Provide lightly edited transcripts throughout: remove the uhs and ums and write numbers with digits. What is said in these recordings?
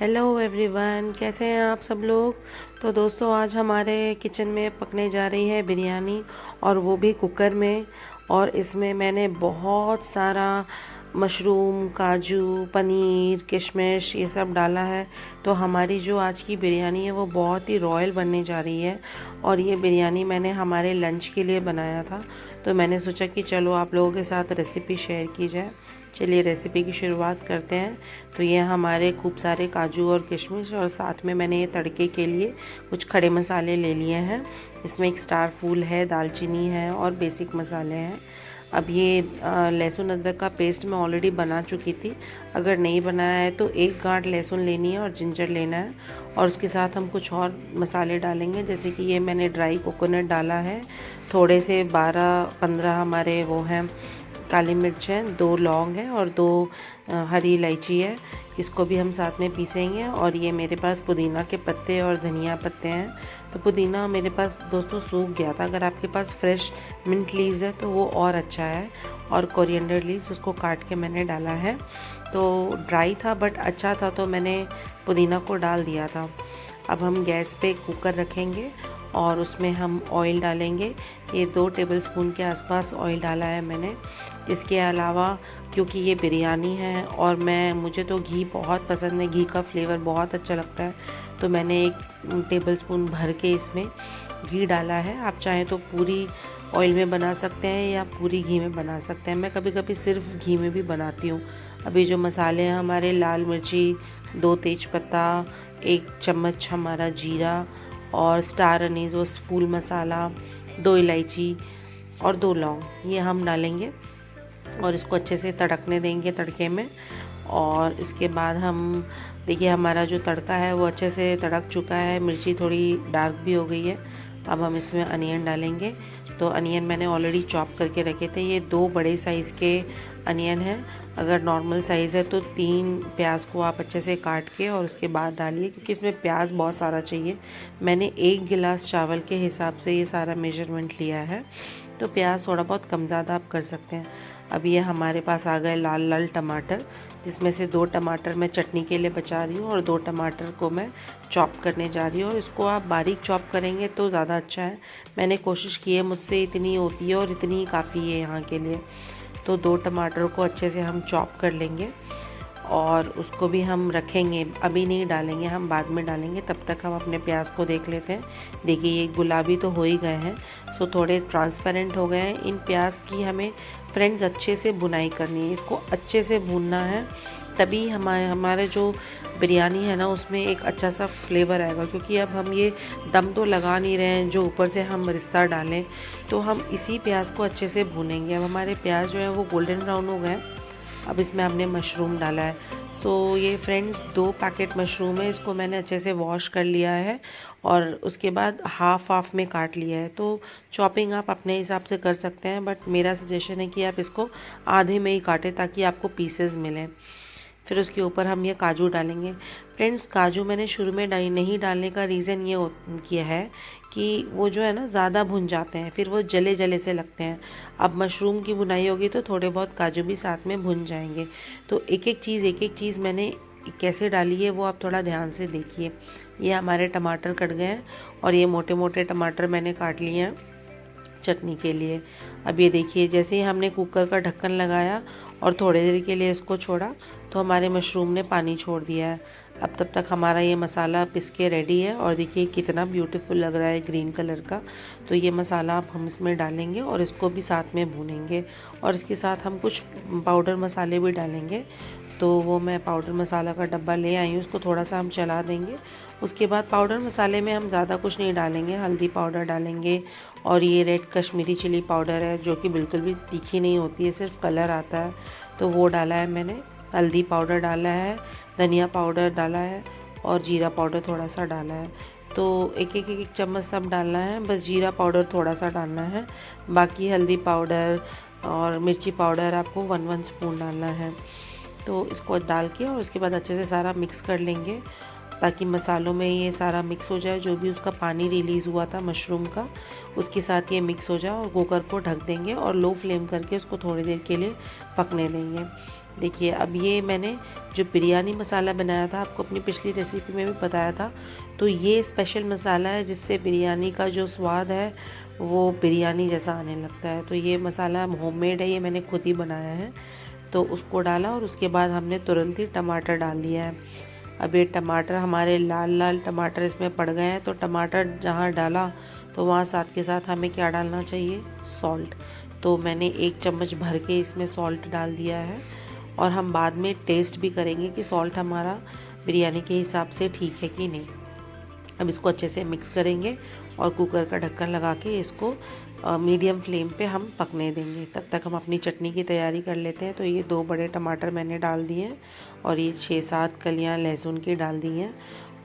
Hello everyone, कैसे हैं आप सब लोग। तो दोस्तों, आज हमारे किचन में पकने जा रही है बिरयानी, और वो भी कुकर में। और इसमें मैंने बहुत सारा मशरूम, काजू, पनीर, किशमिश ये सब डाला है। तो हमारी जो आज की बिरयानी है वो बहुत ही रॉयल बनने जा रही है। और ये बिरयानी मैंने हमारे लंच के लिए बनाया था, तो मैंने सोचा कि चलो आप लोगों के साथ रेसिपी शेयर की जाए। चलिए रेसिपी की शुरुआत करते हैं। तो ये हमारे खूब सारे काजू और किशमिश, और साथ में मैंने ये तड़के के लिए कुछ खड़े मसाले ले लिए हैं। इसमें एक स्टार फूल है, दालचीनी है और बेसिक मसाले हैं। अब ये लहसुन अदरक का पेस्ट मैं ऑलरेडी बना चुकी थी। अगर नहीं बनाया है तो एक गांठ लहसुन लेनी है और जिंजर लेना है। और उसके साथ हम कुछ और मसाले डालेंगे, जैसे कि ये मैंने ड्राई कोकोनट डाला है, थोड़े से 12-15 हमारे वो हैं काली मिर्च है, 2 लौंग है और 2 हरी इलायची है। इसको भी हम साथ में पीसेंगे। और ये मेरे पास पुदीना के पत्ते और धनिया पत्ते हैं। तो पुदीना मेरे पास दोस्तों सूख गया था, अगर आपके पास फ्रेश मिंट लीव्स है तो वो और अच्छा है। और कोरिएंडर लीव्स, उसको काट के मैंने डाला है। तो ड्राई था बट अच्छा था, तो मैंने पुदीना को डाल दिया था। अब हम गैस पे कुकर रखेंगे और उसमें हम ऑयल डालेंगे। ये 2 टेबलस्पून के आसपास ऑयल डाला है मैंने। इसके अलावा क्योंकि ये बिरयानी है और मुझे तो घी बहुत पसंद है, घी का फ्लेवर बहुत अच्छा लगता है, तो मैंने 1 टेबलस्पून भर के इसमें घी डाला है। आप चाहें तो पूरी ऑयल में बना सकते हैं या पूरी घी में बना सकते हैं। मैं कभी कभी सिर्फ घी में भी बनाती हूँ। अभी जो मसाले हैं हमारे, लाल मिर्ची, 2 तेज़पत्ता, 1 चम्मच हमारा जीरा और स्टार अनीस वो फूल मसाला, 2 इलायची और 2 लौंग, ये हम डालेंगे और इसको अच्छे से तड़कने देंगे तड़के में। और इसके बाद हम देखिए हमारा जो तड़का है वो अच्छे से तड़क चुका है, मिर्ची थोड़ी डार्क भी हो गई है। अब हम इसमें अनियन डालेंगे। तो अनियन मैंने ऑलरेडी चॉप करके रखे थे। ये 2 बड़े साइज़ के अनियन हैं। अगर नॉर्मल साइज़ है तो 3 प्याज को आप अच्छे से काट के और उसके बाद डालिए, क्योंकि इसमें प्याज बहुत सारा चाहिए। मैंने 1 गिलास चावल के हिसाब से ये सारा मेजरमेंट लिया है, तो प्याज थोड़ा बहुत कम ज़्यादा आप कर सकते हैं। अब ये हमारे पास आ गए लाल लाल टमाटर, जिसमें से 2 टमाटर मैं चटनी के लिए बचा रही हूँ और 2 टमाटर को मैं चॉप करने जा रही हूँ। और इसको आप बारीक चॉप करेंगे तो ज़्यादा अच्छा है। मैंने कोशिश की है, मुझसे इतनी होती है और इतनी ही काफ़ी है यहाँ के लिए। तो 2 टमाटर को अच्छे से हम चॉप कर लेंगे और उसको भी हम रखेंगे, अभी नहीं डालेंगे, हम बाद में डालेंगे। तब तक हम अपने प्याज को देख लेते हैं। देखिए ये गुलाबी तो हो ही गए हैं, सो थोड़े ट्रांसपेरेंट हो गए हैं। इन प्याज की हमें फ्रेंड्स अच्छे से भुनाई करनी है, इसको अच्छे से भूनना है, तभी हमारे जो बिरयानी है ना उसमें एक अच्छा सा फ्लेवर आएगा। क्योंकि अब हम ये दम तो लगा नहीं रहे हैं जो ऊपर से हम रिश्ता डालें, तो हम इसी प्याज को अच्छे से भूनेंगे। अब हमारे प्याज जो है वो गोल्डन ब्राउन हो गए। अब इसमें हमने मशरूम डाला है। सो ये फ्रेंड्स 2 पैकेट मशरूम है, इसको मैंने अच्छे से वॉश कर लिया है और उसके बाद हाफ हाफ में काट लिया है। तो चॉपिंग आप अपने हिसाब से कर सकते हैं, बट मेरा सजेशन है कि आप इसको आधे में ही काटें ताकि आपको पीसेस मिलें। फिर उसके ऊपर हम ये काजू डालेंगे। फ्रेंड्स, काजू मैंने शुरू में नहीं डालने का रीज़न ये है कि वो जो है ना ज़्यादा भुन जाते हैं, फिर वो जले जले से लगते हैं। अब मशरूम की भुनाई होगी तो थोड़े बहुत काजू भी साथ में भुन जाएंगे। तो एक एक चीज़ मैंने कैसे डाली है वो आप थोड़ा ध्यान से देखिए। ये हमारे टमाटर कट गए हैं और ये मोटे मोटे टमाटर मैंने काट लिए हैं चटनी के लिए। अब ये देखिए, जैसे ही हमने कुकर का ढक्कन लगाया और थोड़ी देर के लिए इसको छोड़ा तो हमारे मशरूम ने पानी छोड़ दिया है। अब तब तक हमारा ये मसाला पिस के रेडी है और देखिए कितना ब्यूटीफुल लग रहा है ग्रीन कलर का। तो ये मसाला अब हम इसमें डालेंगे और इसको भी साथ में भूनेंगे। और इसके साथ हम कुछ पाउडर मसाले भी डालेंगे। तो वो मैं पाउडर मसाला का डब्बा ले आई हूँ, उसको थोड़ा सा हम चला देंगे। उसके बाद पाउडर मसाले में हम ज़्यादा कुछ नहीं डालेंगे, हल्दी पाउडर डालेंगे और ये रेड कश्मीरी चिली पाउडर है जो कि बिल्कुल भी तीखी नहीं होती है, सिर्फ कलर आता है, तो वो डाला है मैंने। हल्दी पाउडर डाला है, धनिया पाउडर डाला है और जीरा पाउडर थोड़ा सा डाला है। तो एक चम्मच सब डालना है, बस जीरा पाउडर थोड़ा सा डालना है। बाकी हल्दी पाउडर और मिर्ची पाउडर आपको 1 स्पून डालना है। तो इसको डाल के और उसके बाद अच्छे से सारा मिक्स कर लेंगे ताकि मसालों में ये सारा मिक्स हो जाए। जो भी उसका पानी रिलीज़ हुआ था मशरूम का, उसके साथ ये मिक्स हो जाए। और कुकर को ढक देंगे और लो फ्लेम करके उसको थोड़ी देर के लिए पकने देंगे। देखिए अब ये मैंने जो बिरयानी मसाला बनाया था, आपको अपनी पिछली रेसिपी में भी बताया था, तो ये स्पेशल मसाला है जिससे बिरयानी का जो स्वाद है वो बिरयानी जैसा आने लगता है। तो ये मसाला होममेड है, ये मैंने खुद ही बनाया है। तो उसको डाला और उसके बाद हमने तुरंत ही टमाटर डाल दिया है। अब ये टमाटर हमारे लाल लाल टमाटर इसमें पड़ गए हैं, तो टमाटर जहाँ डाला तो वहाँ साथ के साथ हमें क्या डालना चाहिए, सॉल्ट। तो मैंने 1 चम्मच भर के इसमें सॉल्ट डाल दिया है और हम बाद में टेस्ट भी करेंगे कि सॉल्ट हमारा बिरयानी के हिसाब से ठीक है कि नहीं। अब इसको अच्छे से मिक्स करेंगे और कुकर का ढक्कन लगा के इसको मीडियम फ्लेम पे हम पकने देंगे। तब तक हम अपनी चटनी की तैयारी कर लेते हैं। तो ये 2 बड़े टमाटर मैंने डाल दिए हैं और ये 6-7 कलियां लहसुन की डाल दी हैं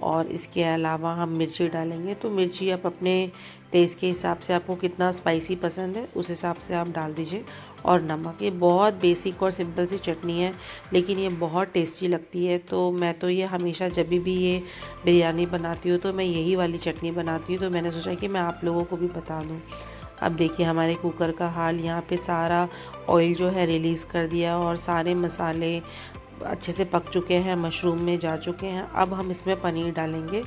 और इसके अलावा हम मिर्ची डालेंगे। तो मिर्ची आप अपने टेस्ट के हिसाब से, आपको कितना स्पाइसी पसंद है उस हिसाब से आप डाल दीजिए। और नमक। ये बहुत बेसिक और सिंपल सी चटनी है लेकिन ये बहुत टेस्टी लगती है। तो मैं तो ये हमेशा जब भी ये बिरयानी बनाती हूँ तो मैं यही वाली चटनी बनाती हूँ। तो मैंने सोचा कि मैं आप लोगों को भी बता दूँ। अब देखिए हमारे कुकर का हाल, यहाँ पे सारा ऑयल जो है रिलीज़ कर दिया और सारे मसाले अच्छे से पक चुके हैं, मशरूम में जा चुके हैं। अब हम इसमें पनीर डालेंगे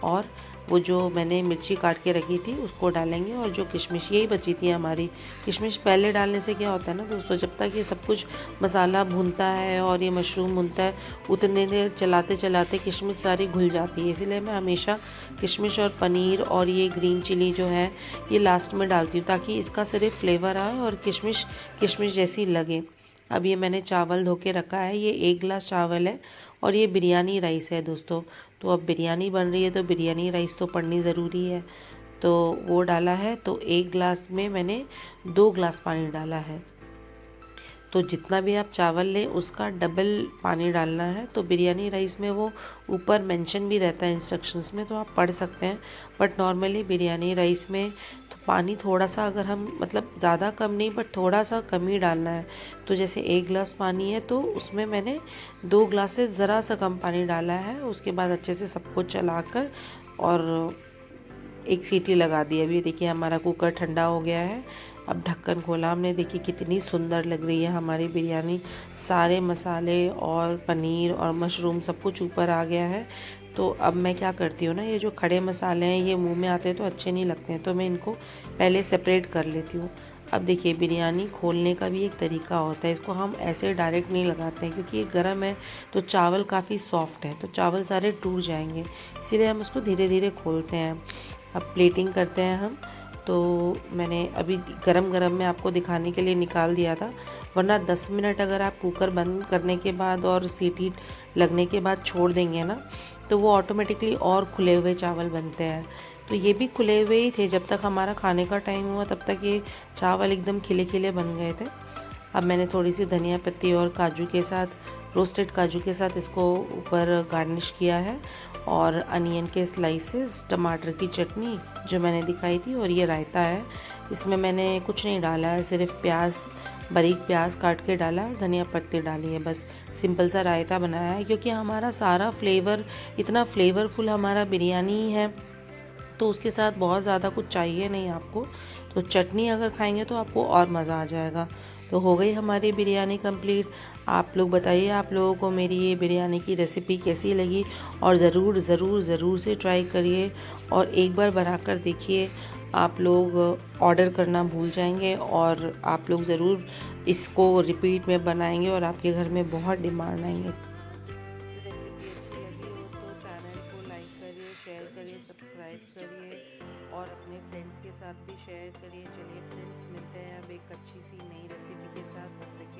और वो जो मैंने मिर्ची काट के रखी थी उसको डालेंगे और जो किशमिश यही बची थी हमारी। किशमिश पहले डालने से क्या होता है ना दोस्तों, जब तक ये सब कुछ मसाला भूनता है और ये मशरूम भूनता है उतने देर चलाते चलाते किशमिश सारी घुल जाती है। इसीलिए मैं हमेशा किशमिश और पनीर और ये ग्रीन चिली जो है ये लास्ट में डालती हूँ ताकि इसका सिर्फ फ्लेवर आए और किशमिश किशमिश जैसी लगे। अब ये मैंने चावल धो के रखा है, ये 1 गिलास चावल है और ये बिरयानी राइस है दोस्तों। तो अब बिरयानी बन रही है तो बिरयानी राइस तो पड़नी ज़रूरी है। तो वो डाला है, तो 1 गिलास में मैंने 2 गिलास पानी डाला है। तो जितना भी आप चावल लें उसका डबल पानी डालना है। तो बिरयानी राइस में वो ऊपर मेंशन भी रहता है इंस्ट्रक्शंस में, तो आप पढ़ सकते हैं। बट नॉर्मली बिरयानी राइस में तो पानी थोड़ा सा, अगर हम मतलब ज़्यादा कम नहीं बट थोड़ा सा कम ही डालना है। तो जैसे 1 गिलास पानी है तो उसमें मैंने 2 गिलास से ज़रा सा कम पानी डाला है। उसके बाद अच्छे से सब कुछ चलाकर और एक सीटी लगा दी। अभी देखिए हमारा कुकर ठंडा हो गया है। अब ढक्कन खोला हमने, देखिए कितनी सुंदर लग रही है हमारी बिरयानी। सारे मसाले और पनीर और मशरूम सब कुछ ऊपर आ गया है। तो अब मैं क्या करती हूँ ना, ये जो खड़े मसाले हैं ये मुंह में आते हैं तो अच्छे नहीं लगते हैं, तो मैं इनको पहले सेपरेट कर लेती हूँ। अब देखिए बिरयानी खोलने का भी एक तरीका होता है, इसको हम ऐसे डायरेक्ट नहीं लगाते हैं क्योंकि ये गर्म है तो चावल काफ़ी सॉफ्ट है तो चावल सारे टूट जाएंगे, इसीलिए हम उसको धीरे धीरे खोलते हैं। अब प्लेटिंग करते हैं हम। तो मैंने अभी गरम गरम में आपको दिखाने के लिए निकाल दिया था, वरना 10 मिनट अगर आप कुकर बंद करने के बाद और सीटी लगने के बाद छोड़ देंगे ना तो वो ऑटोमेटिकली और खुले हुए चावल बनते हैं। तो ये भी खुले हुए ही थे, जब तक हमारा खाने का टाइम हुआ तब तक ये चावल एकदम खिले खिले बन गए थे। अब मैंने थोड़ी सी धनिया पत्ती और काजू के साथ, रोस्टेड काजू के साथ इसको ऊपर गार्निश किया है और अनियन के स्लाइसेस, टमाटर की चटनी जो मैंने दिखाई थी और ये रायता है। इसमें मैंने कुछ नहीं डाला है, सिर्फ प्याज, बारीक प्याज काट के डाला है, धनिया पत्ती डाली है, बस सिंपल सा रायता बनाया है। क्योंकि हमारा सारा फ्लेवर इतना फ्लेवरफुल हमारा बिरयानी ही है तो उसके साथ बहुत ज़्यादा कुछ चाहिए नहीं आपको। तो चटनी अगर खाएंगे तो आपको और मज़ा आ जाएगा। तो हो गई हमारी बिरयानी कंप्लीट। आप लोग बताइए आप लोगों को मेरी ये बिरयानी की रेसिपी कैसी लगी और ज़रूर ज़रूर ज़रूर से ट्राई करिए और एक बार बनाकर देखिए। आप लोग ऑर्डर करना भूल जाएंगे और आप लोग ज़रूर इसको रिपीट में बनाएंगे और आपके घर में बहुत डिमांड आएंगे। रेसिपी अच्छी लगी हो तो चैनल को लाइक करिए, शेयर करिए, सब्सक्राइब करिए और अपने फ्रेंड्स के साथ भी शेयर करिए। चलिए फ्रेंड्स, मिलते हैं अब एक अच्छी सी नई रेसिपी के साथ। तब तक